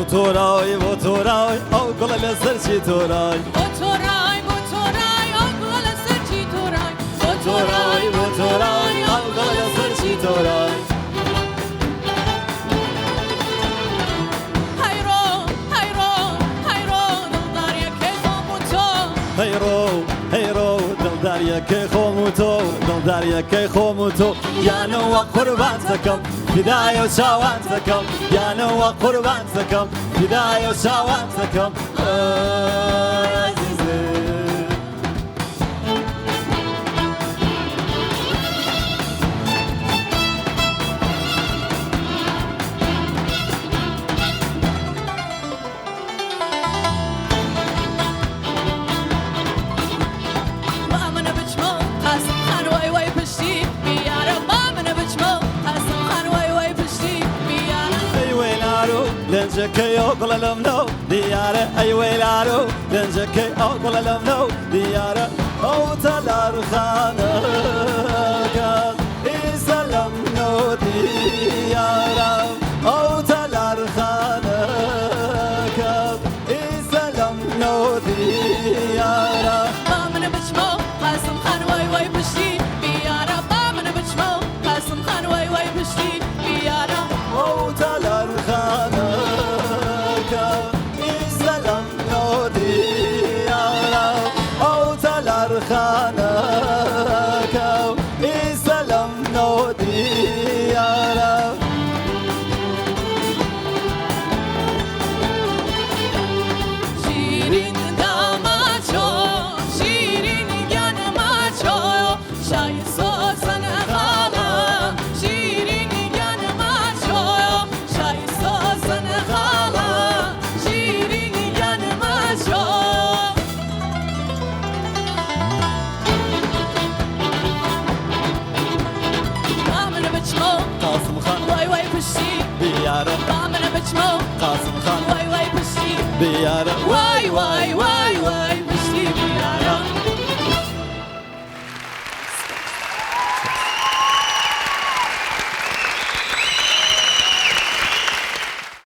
بوتوراي بوتوراي او كل لسرشي توراي بوتوراي بوتوراي أقول سرتي توراي بوتوراي بوتوراي او كل لسرشي توراي هيرو هيرو هيرو دلدار يكيخو موتو هيرو هيرو دلداريا كي خوموتو دلداريا كي خوموتو يا نوا قربانتكم بداية وشاوانتكم يا نوا قربانتكم بداية وشاوانتكم عزيزي ما من بجمو قاسم خان وي وي بشتي بيارا ما من بجمو قاسم خان وي وي بشتي بيارا اي ويلارو لنجكي اوكل لمنو ديارة اي ويلارو لنجكي اوكل لمنو ديارة او تلار خانك اسلام نو ديارة او تلار خانك اسلام نو ديارة ما من بجمو قاسم خان وي وي بشتي بيارا ما من بجمو قاسم خان وي وي بشتي بيارا او تلار خانك اسلام نو ديارة او تلار خانك اسلام نو ديارة شیرین داماچو شیرین گنماچو شای سوزن خالا شیرین گنماچو شای سوزن خالا شیرین گنماچو مامن بچمو قاسم خان وای وای پشتی ديارة مامن بچمو قاسم خان وای وای پشتی ديارة وای وای وای